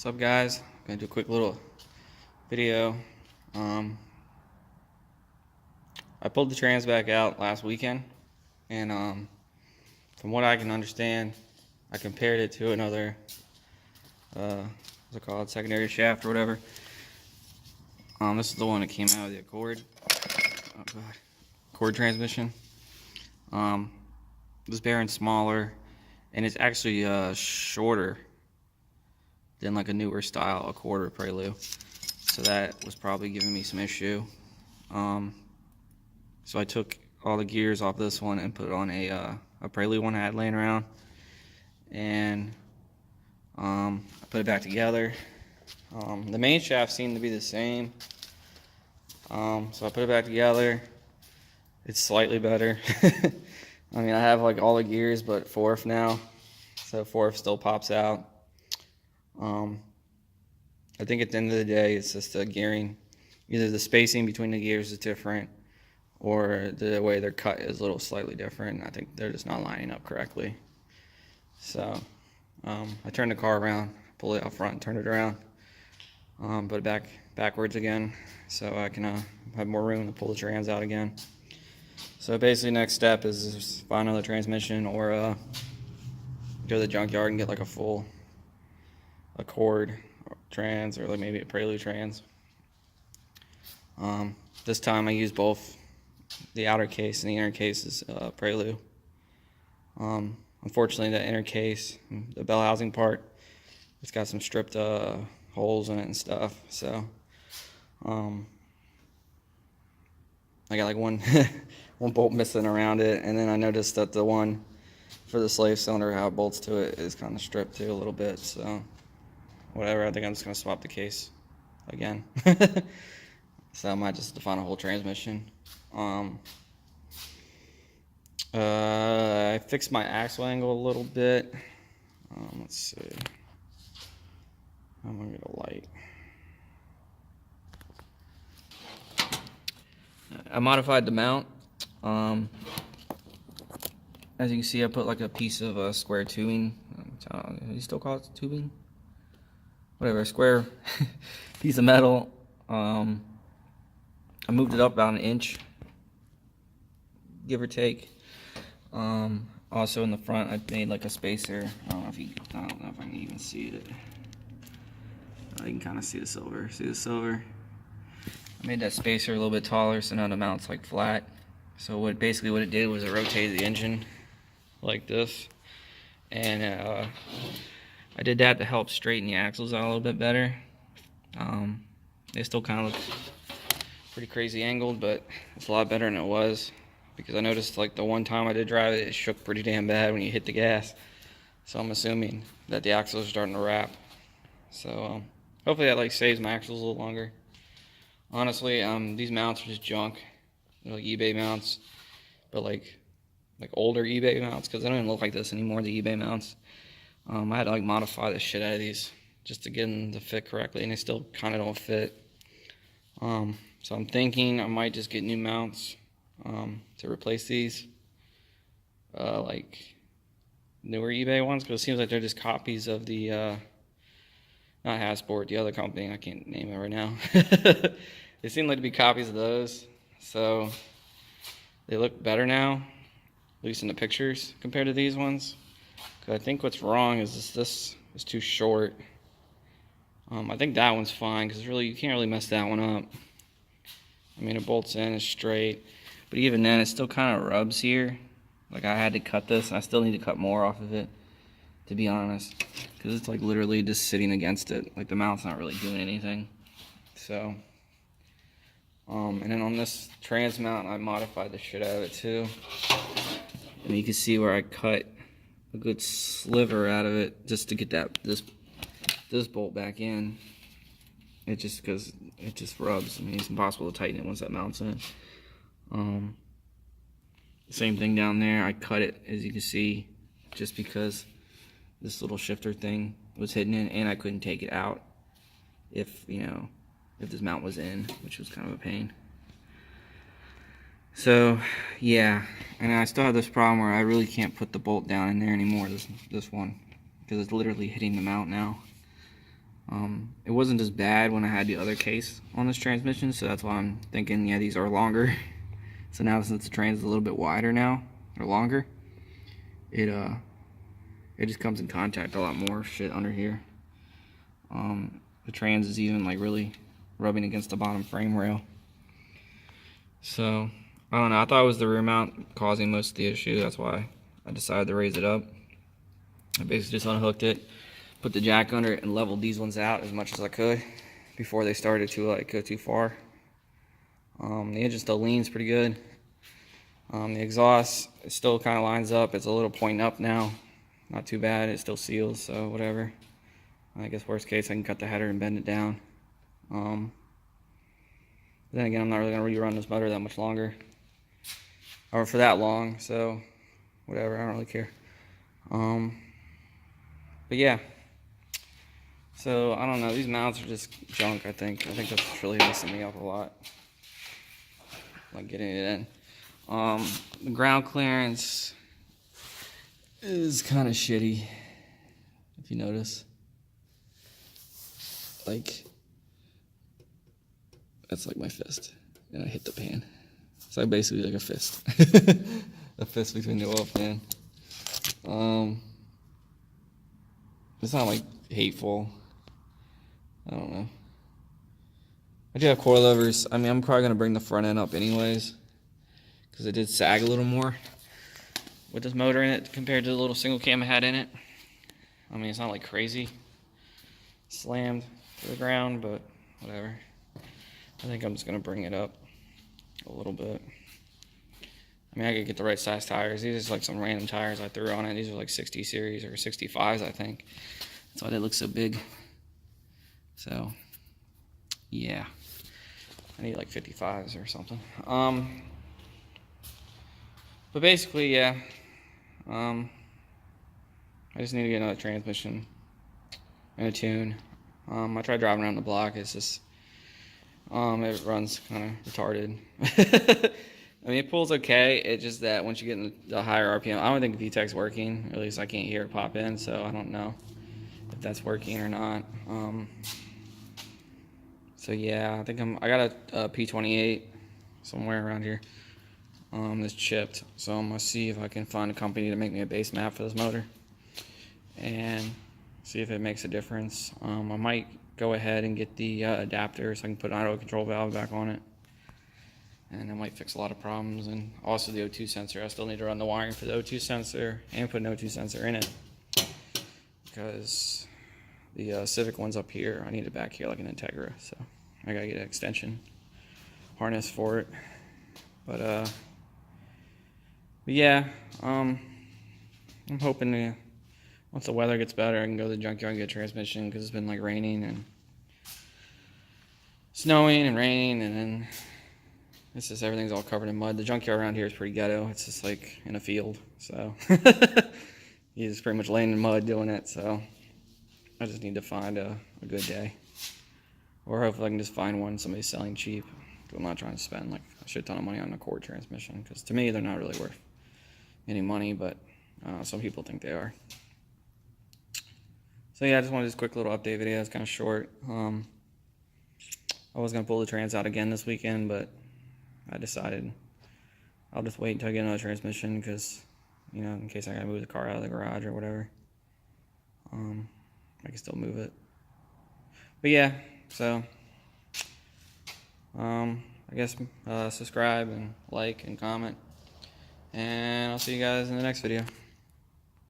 What's up, guys? Gonna do a quick little video. I pulled the trans back out last weekend, and from what I can understand, I compared it to another what's it called, secondary shaft or whatever. This is the one that came out of the Accord. Oh god, Accord transmission. This bearing's smaller, and it's actually shorter than like a newer style Accord or Prelude, so that was probably giving me some issue. So I took all the gears off this one and put it on a Prelude one I had laying around, and I put it back together. The main shaft seemed to be the same, so I put it back together. It's slightly better. I mean, I have like all the gears but fourth now, so fourth still pops out. I think at the end of the day, it's just the gearing. Either the spacing between the gears is different, or the way they're cut is a little slightly different. I think they're just not lining up correctly. So I turned the car around, pulled it out front, turned it around, put it backwards again, so I can have more room to pull the trans out again. So basically, next step is just find another transmission, or go to the junkyard and get like a full Accord trans, or like maybe a Prelude trans. This time I used both the outer case and the inner case is Prelude. Unfortunately, the inner case, the bell housing part, it's got some stripped holes in it and stuff, so I got like one one bolt missing around it, and then I noticed that the one for the slave cylinder, how it bolts to it, is kind of stripped too a little bit, so whatever, I think I'm just going to swap the case again. So I might just define a whole transmission. I fixed my axle angle a little bit. Let's see. I'm going to get a light. I modified the mount. As you can see, I put like a piece of square tubing. You still call it tubing? Whatever, square piece of metal. I moved it up about an inch, give or take. Also in the front, I made like a spacer. I don't know if I can even see it. You can kind of see the silver. See the silver? I made that spacer a little bit taller, so now the mount's like flat. So basically what it did was it rotated the engine like this, and I did that to help straighten the axles out a little bit better. They still kind of look pretty crazy angled, but it's a lot better than it was, because I noticed like the one time I did drive it, it shook pretty damn bad when you hit the gas. So I'm assuming that the axles are starting to wrap. So hopefully that like saves my axles a little longer. Honestly, these mounts are just junk. They're like eBay mounts, but like older eBay mounts, because they don't even look like this anymore, the eBay mounts. I had to like modify the shit out of these just to get them to fit correctly, and they still kind of don't fit. So I'm thinking I might just get new mounts to replace these, like newer eBay ones, because it seems like they're just copies of the not Hasport, the other company, I can't name it right now. They seem like to be copies of those, so they look better now, at least in the pictures, compared to these ones. Because I think what's wrong is this is too short. I think that one's fine, because really you can't really mess that one up. I mean, it bolts in, it's straight, but even then it still kind of rubs here. Like, I had to cut this, and I still need to cut more off of it, to be honest, because it's like literally just sitting against it. Like, the mount's not really doing anything. So and then on this trans mount, I modified the shit out of it too, and you can see where I cut a good sliver out of it just to get this bolt back in. It just, because it just rubs. I mean, it's impossible to tighten it once that mounts in. Same thing down there. I cut it, as you can see, just because this little shifter thing was hidden in, and I couldn't take it out if this mount was in, which was kind of a pain. So yeah, and I still have this problem where I really can't put the bolt down in there anymore, this one, because it's literally hitting the mount now. It wasn't as bad when I had the other case on this transmission, so that's why I'm thinking, yeah, these are longer. So now since the trans is a little bit wider now, or longer, it just comes in contact a lot more shit under here. The trans is even like really rubbing against the bottom frame rail. So I don't know, I thought it was the rear mount causing most of the issue. That's why I decided to raise it up. I basically just unhooked it, put the jack under it, and leveled these ones out as much as I could before they started to like go too far. The engine still leans pretty good. The exhaust, it still kind of lines up. It's a little pointing up now. Not too bad. It still seals, so whatever. I guess worst case, I can cut the header and bend it down. But then again, I'm not really going to rerun this motor that much longer. Or for that long, so whatever. I don't really care. But yeah. So, I don't know. These mounts are just junk, I think. I think that's really messing me up a lot. Like getting it in. The ground clearance is kind of shitty, if you notice. Like, that's like my fist, and I hit the pan. It's like basically like a fist. A fist between the oil pan. It's not like hateful. I don't know. I do have coilovers. I mean, I'm probably gonna bring the front end up anyways, because it did sag a little more with this motor in it compared to the little single cam I had in it. I mean, it's not like crazy slammed to the ground, but whatever. I think I'm just gonna bring it up a little bit. I mean, I could get the right size tires. These are just like some random tires I threw on it. These are like 60 series or 65s, I think. That's why they look so big. So, yeah. I need like 55s or something. But basically, yeah. I just need to get another transmission and a tune. I tried driving around the block. It's just, it runs kind of retarded. I mean, it pulls okay. It's just that once you get in the higher RPM, I don't think the VTEC's working. Or at least I can't hear it pop in, so I don't know if that's working or not. So yeah, I think I got a P28 somewhere around here. That's chipped, so I'm gonna see if I can find a company to make me a base map for this motor and see if it makes a difference. I might go ahead and get the adapter so I can put an auto control valve back on it, and that might fix a lot of problems. And also the O2 sensor, I still need to run the wiring for the O2 sensor and put an O2 sensor in it, because the Civic one's up here. I need it back here like an Integra, so I gotta get an extension harness for it. But yeah, I'm hoping to, once the weather gets better, I can go to the junkyard and get a transmission, because it's been like raining and snowing and raining, and then it's just everything's all covered in mud. The junkyard around here is pretty ghetto. It's just like in a field, so he's just pretty much laying in mud doing it. So I just need to find a good day, or hopefully I can just find one somebody's selling cheap. I'm not trying to spend like a shit ton of money on a cord transmission, because to me they're not really worth any money, but some people think they are. So yeah, I just wanted this quick little update video. It's kind of short. I was gonna pull the trans out again this weekend, but I decided I'll just wait until I get another transmission, because, you know, in case I gotta move the car out of the garage or whatever, I can still move it. But yeah, so I guess subscribe and like and comment, and I'll see you guys in the next video.